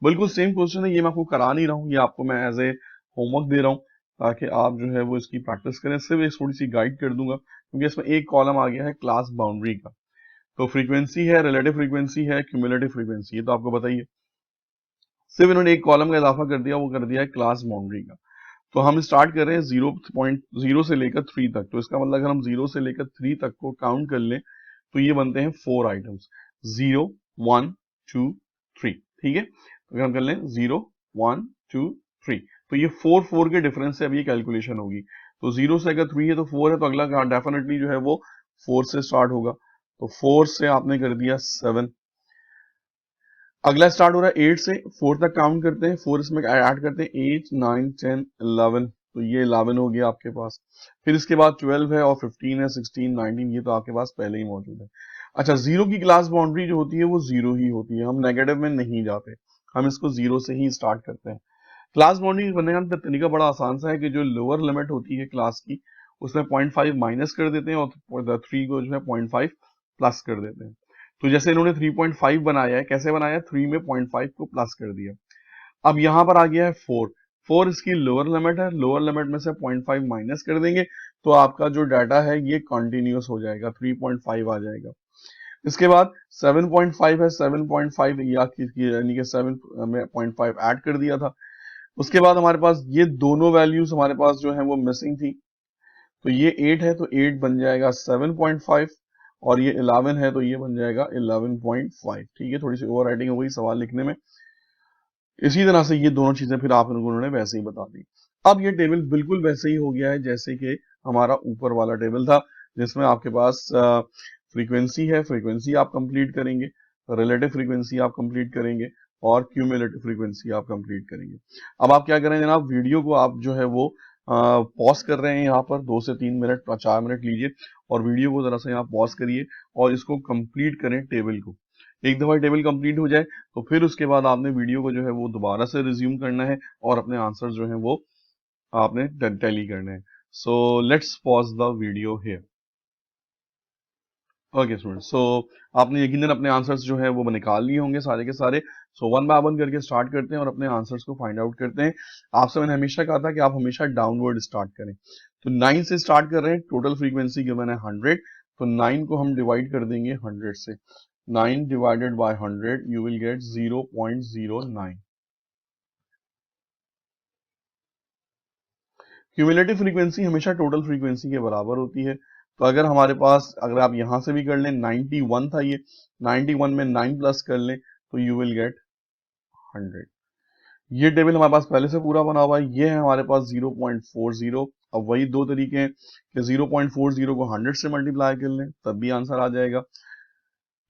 बिल्कुल सेम क्वेश्चन है, ये मैं आपको करा नहीं रहा हूँ, ये आपको मैं एज ए होमवर्क दे रहा हूँ ताकि आप जो है वो इसकी प्रैक्टिस करें। सिर्फ एक थोड़ी सी गाइड कर दूंगा क्योंकि इसमें एक कॉलम आ गया है क्लास बाउंड्री का। तो फ्रीक्वेंसी है, रिलेटिव फ्रीक्वेंसी है, क्यूमुलेटिव फ्रीक्वेंसी है, तो आपको बताइए। सिर्फ इन्होंने एक कॉलम का इजाफा कर दिया, वो कर दिया है क्लास बाउंड्री का। तो हम स्टार्ट कर रहे हैं 0.0 से लेकर 3 तक। तो इसका मतलब अगर हम 0 से लेकर 3 तक को काउंट कर लें तो ये बनते हैं 4 आइटम्स, 0, 1, 2, 3। ठीक है, तो अगर हम कर लें 0, 1, 2, 3, तो ये 4 के डिफरेंस से अब ये कैलकुलेशन होगी। तो 0 से अगर 3 है तो 4 है, तो अगला डेफिनेटली जो है वो 4 से स्टार्ट होगा। तो 4 से आपने कर दिया 7। अगला स्टार्ट हो रहा है 8 से, 4 तक काउंट करते हैं, 4 इसमें ऐड करते हैं, 8, 9, 10, 11, तो ये 11 हो गया आपके पास। फिर इसके बाद 12 है और 15 है, 16, 19, ये तो आपके पास पहले ही मौजूद है। अच्छा, 0 की क्लास बाउंड्री जो होती है वो 0 ही होती है, हम नेगेटिव में नहीं जाते, हम इसको 0 से ही स्टार्ट करते हैं। क्लास बाउंड्री बनने का तरीका बड़ा आसान सा है कि जो लोअर लिमिट होती है क्लास की उसमें 0.5 माइनस कर देते हैं और 3 को जो है 0.5 प्लस कर देते हैं। तो जैसे इन्होंने 3.5 बनाया है, कैसे बनाया है, 3 में 0.5 को प्लस कर दिया। अब यहां पर आ गया है 4 इसकी लोअर लिमिट है, लोअर लिमिट में से 0.5 माइनस कर देंगे तो आपका जो डाटा है ये कंटिन्यूअस हो जाएगा, 3.5 आ जाएगा। इसके बाद 7.5 है, 7.5 यानी कि 7.5 ऐड कर दिया था। उसके बाद हमारे पास ये दोनों वैल्यूज हमारे पास जो है वो मिसिंग थी, तो ये 8 है तो 8 बन जाएगा 7.5 और ये 11 है तो ये बन जाएगा 11.5। ठीक है, थोड़ी सी ओवर राइटिंग हो गई सवाल लिखने में। इसी तरह से ये दोनों चीजें फिर आप लोगों ने वैसे ही बता दी। अब ये टेबल बिल्कुल वैसे ही हो गया है जैसे कि हमारा ऊपर वाला टेबल था, जिसमें आपके पास फ्रीक्वेंसी है, फ्रीक्वेंसी आप कंप्लीट करेंगे, रिलेटिव फ्रीक्वेंसी आप कंप्लीट करेंगे और क्यूमुलेटिव फ्रीक्वेंसी आप कंप्लीट करेंगे। अब आप क्या करें जनाब, वीडियो को आप जो है वो पॉज कर रहे हैं, यहाँ पर 2 से 3 मिनट 4 मिनट लीजिए और वीडियो को जरा सा यहाँ पॉज करिए और इसको कंप्लीट करें टेबल को। एक दफा टेबल कंप्लीट हो जाए तो फिर उसके बाद आपने वीडियो को जो है वो दोबारा से रिज्यूम करना है और अपने आंसर जो है वो आपने टैली करने हैं। So let's pause the video here. Okay student, so आपने यकीनन अपने आंसर्स जो है वो निकाल लिए होंगे सारे के सारे। सो वन बाय वन करके स्टार्ट करते हैं और अपने आंसर्स को फाइंड आउट करते हैं। आपसे मैंने हमेशा कहा था कि आप हमेशा डाउनवर्ड स्टार्ट करें, तो 9 से स्टार्ट कर रहे हैं। टोटल फ्रीक्वेंसी गिवन है 100, तो 9 को हम डिवाइड कर देंगे 100 से। 9 divided by 100 you will get 0.09। Cumulative frequency हमेशा टोटल फ्रीक्वेंसी के बराबर होती है, तो अगर हमारे पास, अगर आप यहां से भी कर लें, 91 था ये, 91 में 9 प्लस कर लें तो यू विल गेट 100। ये टेबल हमारे पास पहले से पूरा बना हुआ है, ये है हमारे पास 0.40। अब वही दो तरीके हैं कि 0.40 को 100 से मल्टीप्लाई कर लें तब भी आंसर आ जाएगा,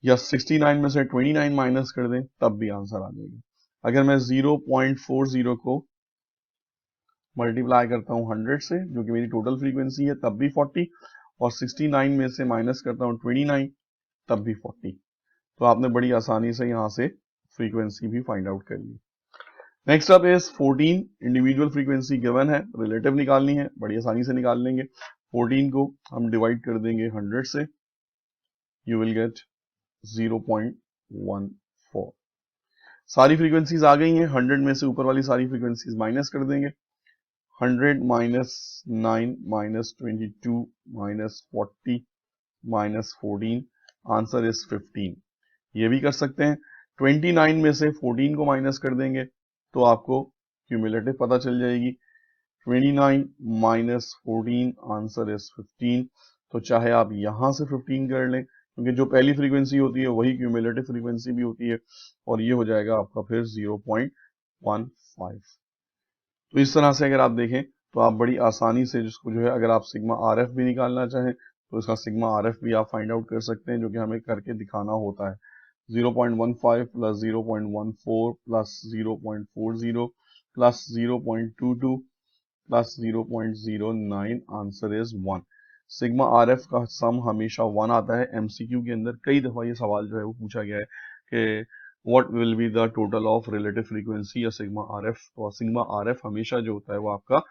या 69 में से 29 माइनस कर दें तब भी आंसर आ जाएगा। अगर मैं 0.40 को मल्टीप्लाई करता हूँ 100 से, जो कि मेरी टोटल फ्रीक्वेंसी है, तब भी 40, और 69 में से माइनस करता हूँ 29 तब भी 40। तो आपने बड़ी आसानी से यहाँ से फ्रीक्वेंसी भी फाइंड आउट कर ली। Next up is 14। Individual frequency given है, रिलेटिव निकालनी है, बड़ी आसानी से निकाल लेंगे। 14 को हम डिवाइड कर देंगे 100 से, यू विल गेट 0.14। सारी फ्रीक्वेंसीज आ गई हैं, 100 में से ऊपर वाली सारी फ्रीक्वेंसीज माइनस कर देंगे। 100 minus 9 minus 22 minus 40 minus 14, answer is 15। ये भी कर सकते हैं, 29 में से 14 को माइनस कर देंगे तो आपको क्यूमुलेटिव पता चल जाएगी। 29 माइनस 14, आंसर इज 15। तो चाहे आप यहां से 15 कर लें, क्योंकि जो पहली फ्रीक्वेंसी होती है वही क्यूमुलेटिव फ्रीक्वेंसी भी होती है, और ये हो जाएगा आपका फिर 0.15। तो इस तरह से अगर आप देखें तो आप बड़ी आसानी से जिसको जो है, अगर आप सिग्मा आर एफ भी निकालना चाहें तो इसका सिग्मा आर एफ भी आप फाइंड आउट कर सकते हैं, जो कि हमें करके दिखाना होता है। 0.15 plus 0.14 plus 0.40 plus 0.22 plus 0.09, answer is 1। Sigma R F का सम हमेशा 1 आता है। एमसीक्यू के अंदर कई दफा ये सवाल जो है वो पूछा गया है कि what will be the total of relative frequency या सिग्मा आर एफ, तो सिग्मा आर एफ हमेशा जो होता है वो आपका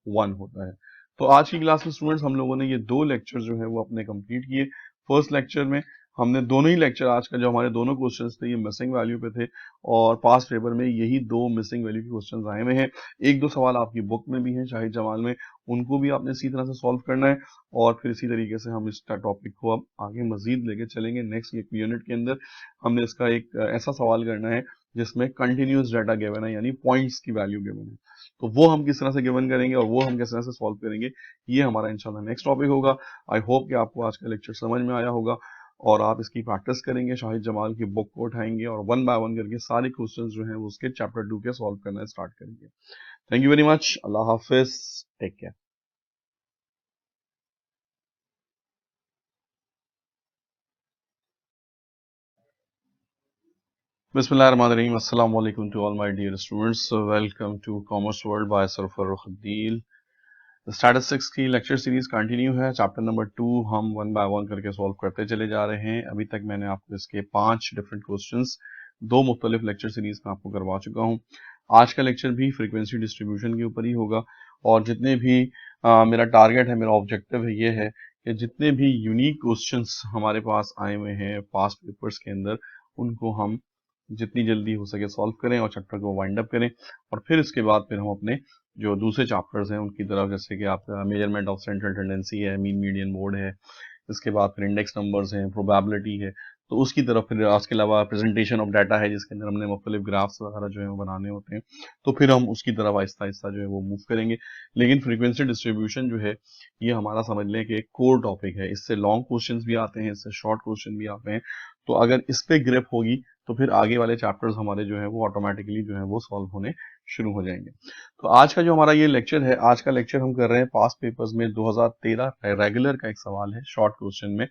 1 होता है। तो आज की क्लास में स्टूडेंट्स हम लोगों ने ये दो लेक्चर जो है वो अपने कंप्लीट किए। फर्स्ट लेक्चर में हमने दोनों ही लेक्चर, आज का जो हमारे दोनों क्वेश्चंस थे ये मिसिंग वैल्यू पे थे, और पास्ट पेपर में यही दो मिसिंग वैल्यू के क्वेश्चंस आए हुए हैं। एक दो सवाल आपकी बुक में भी हैं शाहिद जमाल में, उनको भी आपने इसी तरह से सॉल्व करना है, और फिर इसी तरीके से हम इस टॉपिक को अब आगे मजीद लेके चलेंगे। नेक्स्ट यूनिट के अंदर हमने इसका एक ऐसा सवाल करना है जिसमें कंटिन्यूस डाटा गिवन है, यानी पॉइंट्स की वैल्यू गिवन है, तो वो हम किस तरह से गिवन करेंगे और वो हम किस तरह से सॉल्व करेंगे, ये हमारा इंशाल्लाह नेक्स्ट टॉपिक होगा। आई होप कि आपको आज का लेक्चर समझ में आया होगा और आप इसकी प्रैक्टिस करेंगे, शाहिद जमाल की बुक को उठाएंगे और वन बाय वन करके सारे क्वेश्चंस जो हैं वो उसके चैप्टर 2 के सॉल्व करना स्टार्ट करेंगे। थैंक यू वेरी मच, अल्लाह हाफिज, take care. Bismillahirrahmanirrahim. Assalamu alaikum to all my dear students. So welcome to Commerce World by Sir Farooq Adil. Statistics की लेक्चर सीरीज कंटिन्यू है। चैप्टर नंबर 2 हम one by one करके solve करते चले जा रहे हैं। अभी तक मैंने आपको इसके 5 डिफरेंट क्वेश्चंस दो मुख्तलिफ लेक्चर सीरीज में आपको करवा चुका हूं। आज का लेक्चर भी फ्रीक्वेंसी डिस्ट्रीब्यूशन के ऊपर ही होगा, और जितने भी मेरा टारगेट है, मेरा ऑब्जेक्टिव है, ये है कि जितने भी यूनिक क्वेश्चंस हमारे पास आए हुए हैं पास्ट पेपर्स के अंदर, उनको हम जितनी जल्दी हो सके सॉल्व करें और चैप्टर को वाइंड अप करें, और फिर इसके बाद फिर हम अपने जो दूसरे चैप्टर्स हैं उनकी तरफ, जैसे कि आपका मेजरमेंट ऑफ सेंट्रल टेंडेंसी है, मीन मीडियन मोड है, इसके बाद फिर इंडेक्स नंबर्स हैं, प्रोबेबिलिटी है, तो उसकी तरफ फिर उसके अलावा प्रेजेंटेशन ऑफ डाटा है जिसके अंदर हमने मुख्तलिफ ग्राफ्स वगैरह जो है वो बनाने होते हैं, तो फिर हम उसकी तरफ आहिस्ता आहिस्ता जो है वो मूव करेंगे। लेकिन फ्रीक्वेंसी डिस्ट्रीब्यूशन जो है ये हमारा समझ लें कि एक कोर टॉपिक है। इससे लॉन्ग क्वेश्चंस भी आते हैं, इससे शॉर्ट क्वेश्चन भी आते हैं। तो अगर इस पे ग्रिप होगी तो फिर आगे वाले चैप्टर्स हमारे जो है वो ऑटोमेटिकली जो है वो सॉल्व होने शुरू हो जाएंगे। तो आज का जो हमारा ये लेक्चर है, आज का लेक्चर हम कर रहे हैं पास्ट पेपर्स में 2013 रेगुलर का एक सवाल है शॉर्ट क्वेश्चन में,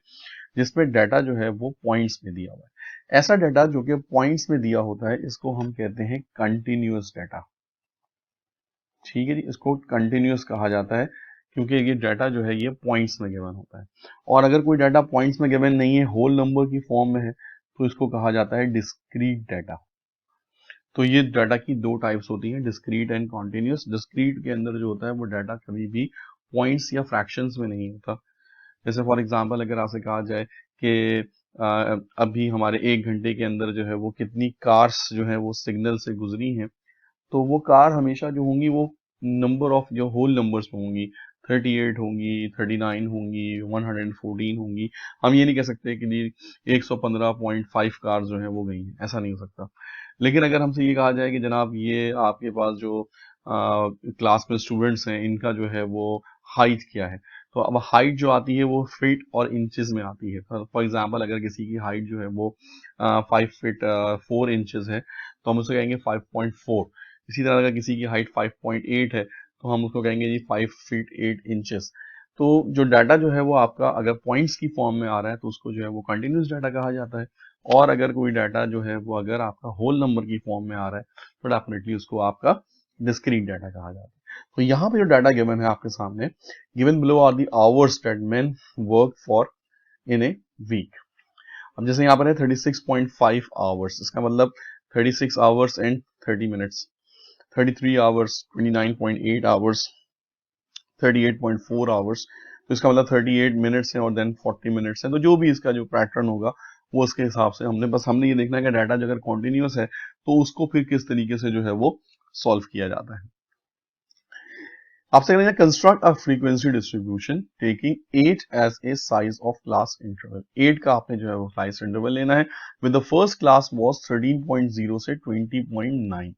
जिसमें डाटा जो है वो पॉइंट्स में दिया हुआ है। ऐसा डाटा जो कि पॉइंट्स में दिया होता है इसको हम कहते हैं कंटिन्यूअस डाटा। ठीक है जी, इसको कंटिन्यूअस कहा जाता है क्योंकि ये डाटा जो है ये पॉइंट्स में गिवन होता है। और अगर कोई डाटा पॉइंट्स में गिवन नहीं है, होल नंबर की फॉर्म में है, तो इसको कहा जाता है डिस्क्रीट डाटा। तो ये डाटा की दो टाइप्स होती हैं, डिस्क्रीट एंड कॉन्टिन्यूस। डिस्क्रीट के अंदर जो होता है वो डाटा कभी भी पॉइंट्स या फ्रैक्शंस में नहीं होता। जैसे फॉर एग्जांपल अगर आपसे कहा जाए कि अभी हमारे 1 घंटे के अंदर जो है वो कितनी कार्स जो है वो सिग्नल से गुजरी हैं, तो वो कार हमेशा जो होंगी वो नंबर ऑफ जो होल नंबर्स में होंगी, 38 होंगी, 39 होंगी, 114 होंगी। हम ये नहीं कह सकते कि जी 115.5 कार जो है वो गई हैं, ऐसा नहीं हो सकता। लेकिन अगर हमसे ये कहा जाए कि जनाब ये आपके पास जो क्लास में स्टूडेंट्स हैं इनका जो है वो हाइट क्या है, तो अब हाइट जो आती है वो फीट और इंचेस में आती है। फॉर एग्जांपल अगर किसी की हाइट जो है वो 5 फीट 4 इंचेस है तो हम उसको कहेंगे 5.4। इसी तरह अगर किसी की हाइट 5.8 है तो हम उसको कहेंगे जी 5 फीट 8 इंचेस। तो जो डाटा जो है वो आपका अगर पॉइंट्स की फॉर्म में आ रहा है तो उसको जो है वो कंटिन्यूस डाटा कहा जाता है। और अगर कोई डाटा जो है वो अगर आपका होल नंबर की फॉर्म में आ रहा है तो डेफिनेटली उसको आपका डिस्क्रीट डाटा कहा जाता है। तो यहाँ पे जो डाटा गिवन है आपके सामने, given below are the hours that men work for in a week. अब जैसे यहाँ पर है 36.5 आवर्स, इसका मतलब 36 hours and 30 minutes, 33 hours, 29.8 hours, 38.4 hours. तो इसका मतलब 38 मिनट्स है और देन 40 मिनट्स है। तो जो भी इसका जो पैटर्न होगा वो उसके हिसाब से हमने ये देखना है कि डाटा अगर कॉन्टिन्यूस है तो उसको फिर किस तरीके से जो है वो सॉल्व किया जाता है। आपसे करेंगे construct a frequency distribution taking 8 as a size of class interval. 8 का आपने जो है वो क्लास इंटरवल लेना है with the first class was 13.0 से 20.9।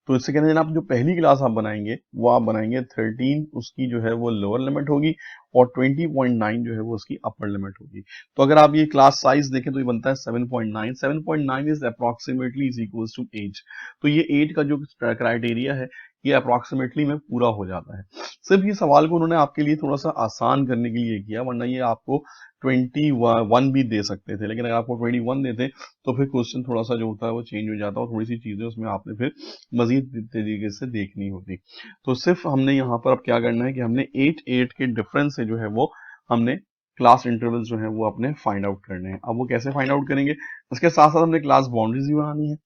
तो इससे कहते हैं आप जो पहली क्लास आप बनाएंगे वो आप बनाएंगे 13, उसकी जो है वो लोअर लिमिट होगी और 20.9 जो है वो उसकी अपर लिमिट होगी। तो अगर आप ये क्लास साइज देखें तो ये बनता है 7.9। 7.9 is approximately is equals to 8। तो ये 8 का जो क्राइटेरिया है ये अप्रोक्सीमेटली में पूरा हो जाता है। सिर्फ ये सवाल को उन्होंने आपके लिए थोड़ा सा आसान करने के लिए किया, वरना ये आपको 21 भी दे सकते थे, लेकिन अगर आपको 21 देते तो फिर क्वेश्चन थोड़ा सा जो होता है वो चेंज हो जाता है और थोड़ी सी चीजें उसमें आपने फिर मजीद तरीके से देखनी होती। तो सिर्फ हमने यहाँ पर अब क्या करना है कि हमने 8 के डिफरेंस से जो है वो हमने क्लास इंटरवल्स जो है वो अपने फाइंड आउट करने हैं। अब वो कैसे फाइंड आउट करेंगे, उसके साथ साथ हमने क्लास बाउंड्रीज भी बनानी है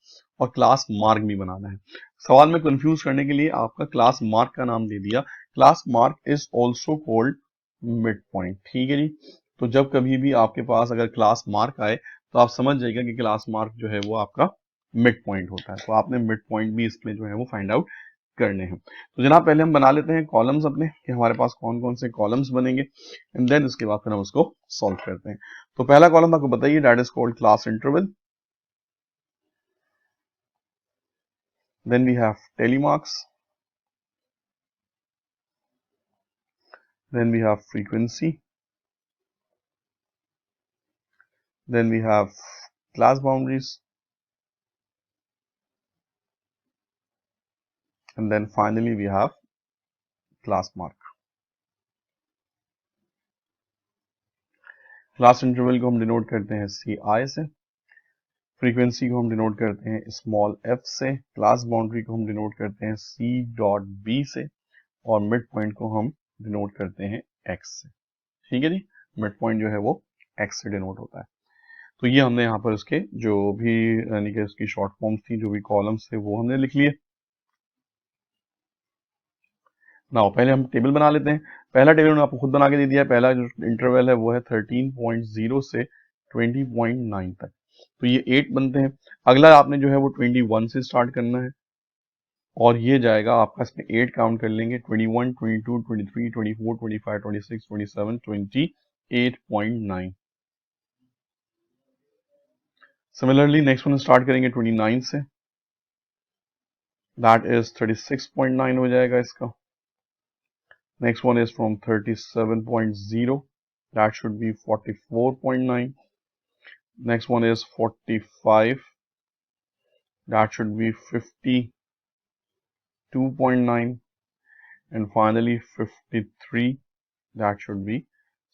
और क्लास मार्क भी बनाना है। सवाल में कंफ्यूज करने के लिए आपका क्लास मार्क का नाम दे दिया। Class mark is also called mid point. ठीक है जी, तो जब कभी भी आपके पास अगर क्लास मार्क आए तो आप समझ जाइएगा कि क्लास मार्क जो है वो आपका मिड पॉइंट होता है। तो आपने मिड पॉइंट भी इसमें जो है वो फाइंड आउट करने हैं। तो जनाब पहले हम बना लेते हैं कॉलम्स अपने कि हमारे पास कौन कौन से कॉलम्स बनेंगे एंड देन उसके बाद फिर हम उसको सॉल्व करते हैं। तो पहला कॉलम आपको बताइए, that is called class interval. Then we have tally marks, then we have frequency, then we have class boundaries, and then finally we have class mark. Class interval को हम डिनोट करते हैं CI से, फ्रीक्वेंसी को हम denote करते हैं small f से, क्लास बाउंड्री को हम डिनोट करते हैं C.B से और मिड पॉइंट को हम डिनोट करते हैं x से। ठीक है जी, मिड पॉइंट जो है वो x से डिनोट होता है। तो ये हमने यहाँ पर उसके जो भी यानी कि उसकी शॉर्ट फॉर्म्स थी, जो भी कॉलम्स थे वो हमने लिख लिए। नाउ पहले हम टेबल बना लेते हैं। पहला टेबल उन्होंने आपको खुद बना के दे दिया है। पहला जो इंटरवल है वो है 13.0 से 20.9 तक, तो ये 8 बनते हैं। अगला आपने जो है वो 21 से स्टार्ट करना है और ये जाएगा आपका, इसमें 8 काउंट कर लेंगे, 21, 22, 23, 24, 25, 26, 27, 28.9। सिमिलरली नेक्स्ट वन स्टार्ट करेंगे 29 से, दैट इज 36.9 हो जाएगा इसका। Next one is from 37.0, that should be 44.9। Next one is 45, that should be 52.9, and finally 53, that should be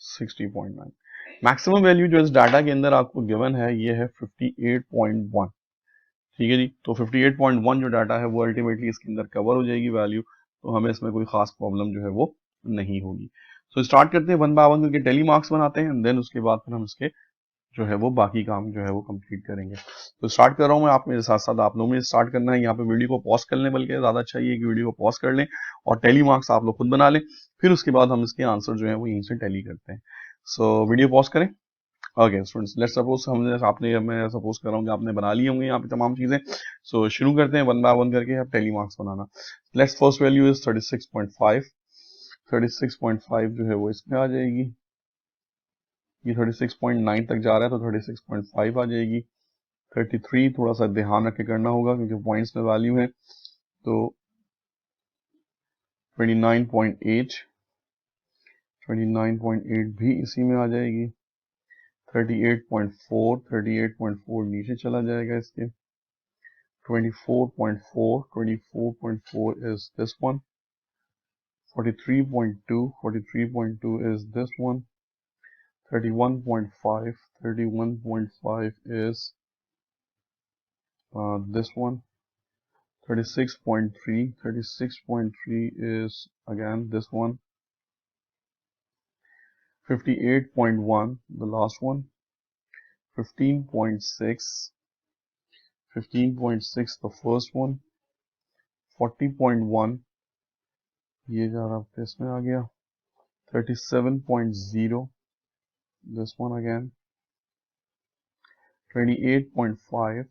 60.9। Maximum value जो इस डाटा के अंदर आपको गिवन है ये है 58.1, ठीक है जी। तो 58.1 जो डाटा है वो अल्टीमेटली इसके अंदर कवर हो जाएगी वैल्यू, तो हमें इसमें कोई खास प्रॉब्लम जो है वो नहीं होगी। तो स्टार्ट करते हैं वन बाय वन करके, टेली मार्क्स बनाते हैं, देन उसके बाद फिर हम इसके जो है वो बाकी काम जो है वो कंप्लीट करेंगे। तो स्टार्ट कर रहा हूँ मैं, आप मेरे साथ साथ आप लोगों में स्टार्ट करना है। यहाँ पे वीडियो को पॉज कर लें, बल्कि ज़्यादा अच्छा ये कि वीडियो को पॉज कर लें और टेली मार्क्स आप लोग खुद बना लें, फिर उसके बाद हम इसके आंसर जो है वो यहीं से टेली करते हैं। सो वीडियो पॉज करें। ओके स्टूडेंट्स, लेट्स सपोज मैं सपोज कर रहा हूँ कि आपने बना लिए होंगे यहाँ पे तमाम चीजें। सो शुरू करते हैं वन बाय वन करके अब टेली मार्क्स बनाना। लेट्स फर्स्ट वैल्यू इज 36.5, 36.5 जो है वो इसमें आ जाएगी। ये 36.9 तक जा रहा है तो 36.5 आ जाएगी। 33 थोड़ा सा ध्यान रख के करना होगा क्योंकि पॉइंट्स में वैल्यू है। तो 29.8, 29.8 भी इसी में आ जाएगी। 38.4, 38.4 नीचे चला जाएगा इसके। 24.4, 24.4 is this one। 43.2, 43.2 is this one। 31.5, 31.5 is this one। 36.3, 36.3 is again this one। 58.1, the last one। 15.6, 15.6 the first one। 40.1 ये जा रहा इसमें आ गया। 37.0 this one again। 28.5,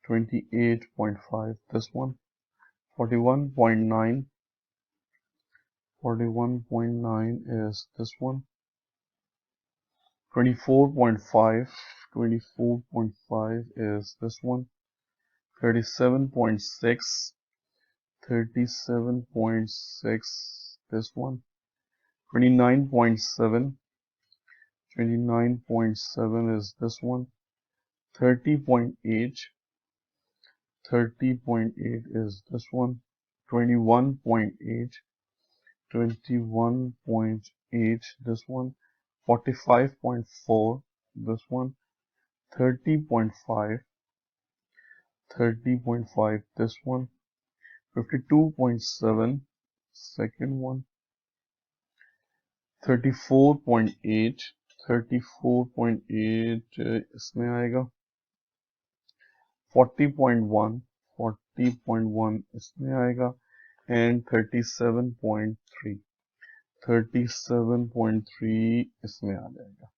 28.5 this one। 41.9, 41.9 is this one। 24.5, 24.5 is this one। 37.6, 37.6 this one। 29.7, 29.7 is this one। 30.8, 30.8 is this one। 21.8, 21.8 this one। 45.4 this one। 30.5, 30.5 this one। 52.7 second one। 34.8, 34.8 इसमें आएगा। 40.1, 40.1 इसमें आएगा। And 37.3, 37.3 इसमें आ जाएगा।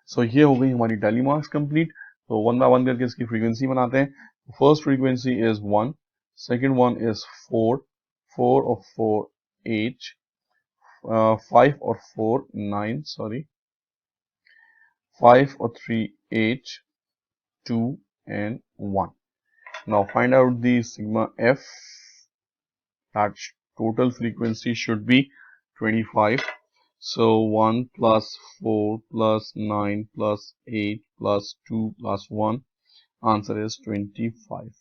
सो ये हो गई हमारी टेली मार्क्स कंप्लीट। तो वन बाय वन करके इसकी फ्रीक्वेंसी बनाते हैं। First frequency is 1, second one is 4, 4 और 4 8, 5 और 4 9, सॉरी 5 और 3 8, 2 and 1। Now find out the sigma f, that total frequency should be 25। So 1 plus 4 plus 9 plus 8 plus 2 plus 1, answer is 25।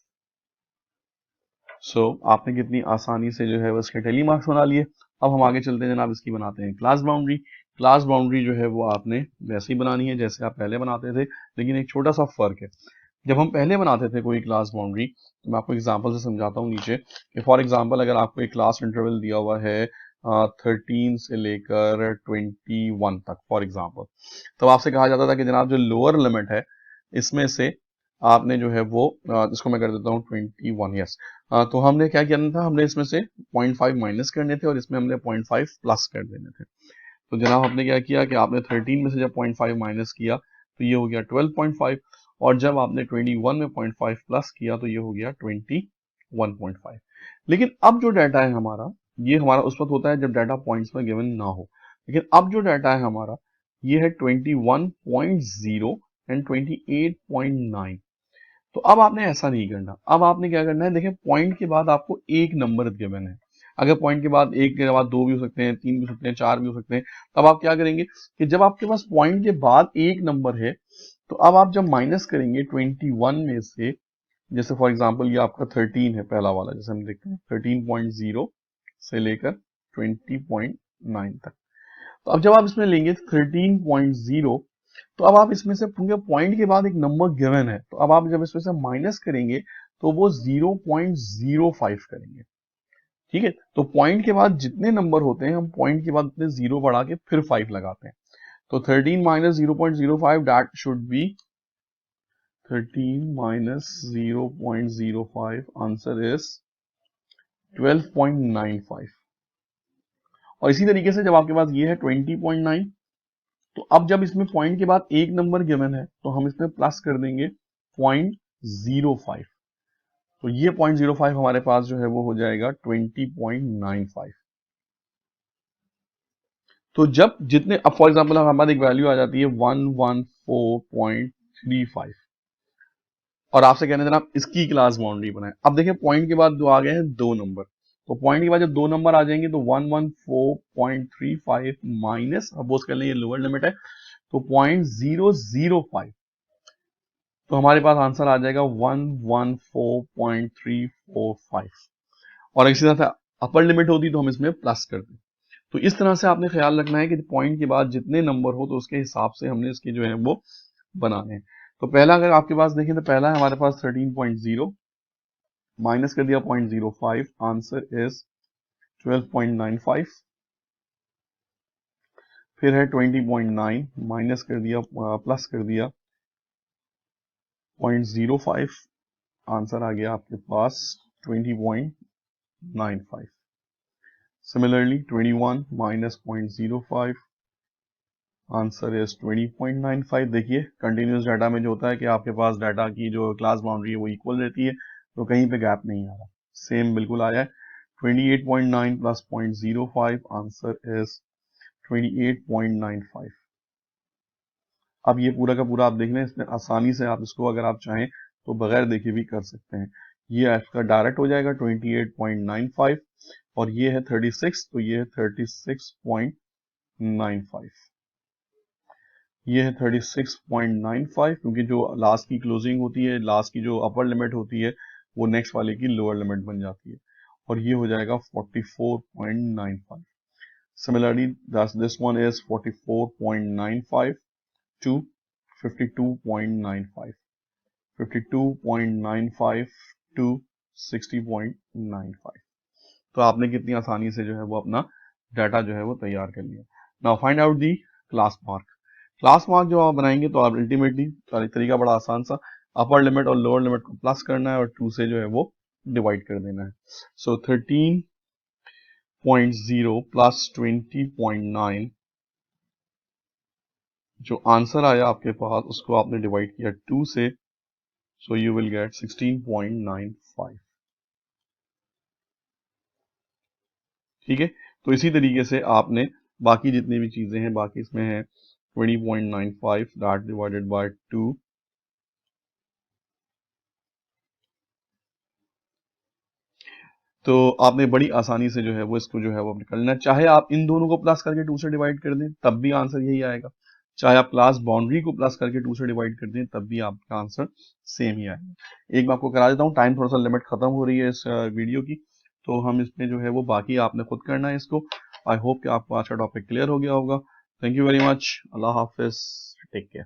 So आपने कितनी आसानी से जो है वो इसके टेली मार्क्स बना लिए। अब हम आगे चलते हैं जनाब, इसकी बनाते हैं क्लास बाउंड्री। क्लास बाउंड्री जो है वो आपने वैसे ही बनानी है जैसे आप पहले बनाते थे, लेकिन एक छोटा सा फर्क है। जब हम पहले बनाते थे कोई क्लास बाउंड्री, तो मैं आपको एग्जांपल से समझाता हूँ नीचे कि फॉर एग्जांपल अगर आपको एक क्लास इंटरवल दिया हुआ है 13 से लेकर 21 तक फॉर एग्जांपल, तो आपसे कहा जाता था कि जनाब जो लोअर लिमिट है इसमें से आपने जो है वो इसको मैं कर देता हूँ 21, यस। तो हमने क्या करना था, हमने इसमें से 0.5 माइनस करने थे और इसमें हमने 0.5 प्लस कर देने थे। तो जनाब आपने क्या किया कि आपने 13 में से जब 0.5 माइनस किया तो ये हो गया 12.5, और जब आपने 21 में 0.5 प्लस किया तो ये हो गया 21.5। लेकिन अब जो डाटा है हमारा, ये हमारा उस वक्त होता है जब डाटा पॉइंट्स में गिवन ना हो, लेकिन अब जो डाटा है हमारा ये है 21.0 एंड 28.9। तो अब आपने ऐसा नहीं करना, अब आपने क्या करना है, देखिए पॉइंट के बाद आपको एक नंबर गिवन है। अगर पॉइंट के बाद एक के बाद दो भी हो सकते हैं, तीन भी हो सकते हैं, चार भी हो सकते हैं, तब आप क्या करेंगे कि जब आपके पास पॉइंट के बाद एक नंबर है तो अब आप जब माइनस करेंगे 21 में से, जैसे फॉर एग्जांपल ये आपका 13 है पहला वाला, जैसे हम देखते हैं 13.0 से लेकर 20.9 तक। तो अब जब आप इसमें लेंगे 13.0, तो अब आप इसमें से पॉइंट के बाद एक नंबर गिवन है, तो अब आप जब इसमें से माइनस करेंगे तो वो 0.05 करेंगे। ठीक है, तो पॉइंट के बाद जितने नंबर होते हैं हम पॉइंट के बाद उतने जीरो बढ़ा के फिर 5 लगाते हैं। तो 13 minus 0.05 that should be 13 minus 0.05, answer is 12.95। और इसी तरीके से जब आपके पास ये है 20.9, तो अब जब इसमें पॉइंट के बाद एक नंबर गिवन है तो हम इसमें प्लस कर देंगे 0.05, तो ये 0.05 हमारे पास जो है वो हो जाएगा 20.95। तो जब जितने, अब फॉर एग्जाम्पल हमारे पास एक वैल्यू आ जाती है 114.35 और आपसे कहने जनाब इसकी क्लास बाउंड्री बनाए। अब देखिए पॉइंट के बाद दो आ गए हैं दो नंबर, तो पॉइंट के बाद जब दो नंबर आ जाएंगे तो 114.35 माइनस, सपोज कर लें ये लोअर लिमिट है तो 0.005, तो हमारे पास आंसर आ जाएगा 114.345। और इसी तरह से अपर लिमिट होती तो हम इसमें प्लस कर दें। तो इस तरह से आपने ख्याल रखना है कि पॉइंट के बाद जितने नंबर हो तो उसके हिसाब से हमने इसके जो है वो बनाने हैं। तो पहला अगर आपके पास देखें तो पहला है हमारे पास 13.0, माइनस कर दिया 0.05, आंसर इज 12.95। फिर है 20.9, माइनस कर दिया प्लस कर दिया 0.05, आंसर आ गया आपके पास 20.95। Similarly 21 minus 0.05, answer is 20.95। देखिए कंटिन्यूस डाटा में जो होता है कि आपके पास डाटा की जो क्लास बाउंड्री है वो इक्वल रहती है, तो कहीं पे गैप नहीं आ रहा, सेम बिल्कुल आया है। 28.9 प्लस 0.05, आंसर इज 28.95। अब ये पूरा का पूरा आप देख लें, इसमें आसानी से आप इसको अगर आप चाहें तो बगैर देखे भी कर सकते हैं। ये आपका डायरेक्ट हो जाएगा 28.95 और ये है 36, तो ये है 36.95। ये है 36.95 क्योंकि जो लास्ट की क्लोजिंग होती है, लास्ट की जो अपर लिमिट होती है वो नेक्स्ट वाले की लोअर लिमिट बन जाती है, और ये हो जाएगा 44.95। Similarly this one is 44.95 to 52.95, 52.95 to 60.95। तो आपने कितनी आसानी से जो है वो अपना डाटा जो है वो तैयार कर लिया। Now find out the class mark. Class mark जो आप बनाएंगे तो आप अल्टीमेटली तरीका बड़ा आसान सा, अपर लिमिट और लोअर लिमिट को प्लस करना है और 2 से जो है वो डिवाइड कर देना है। सो 13.0 प्लस 20.9, जो आंसर आया आपके पास उसको आपने डिवाइड किया 2 से, सो यू विल गेट 16.95। ठीक है, तो इसी तरीके से आपने बाकी जितनी भी चीजें हैं, बाकी इसमें है 20.95 दैट डिवाइडेड बाय 2, तो आपने बड़ी आसानी से जो है वो इसको जो है वो निकलना है। चाहे आप इन दोनों को प्लस करके 2 से डिवाइड कर दें तब भी आंसर यही आएगा, चाहे आप क्लास बाउंड्री को प्लस करके 2 से डिवाइड कर दें तब भी आपका आंसर सेम ही आएगा। एक मैं आपको करा देता हूँ, टाइम थोड़ा सा लिमिट खत्म हो रही है इस वीडियो की, तो हम इसमें जो है वो बाकी आपने खुद करना है इसको। आई होप कि आपको आज का टॉपिक क्लियर हो गया होगा। थैंक यू वेरी मच, अल्लाह हाफिज, टेक केयर।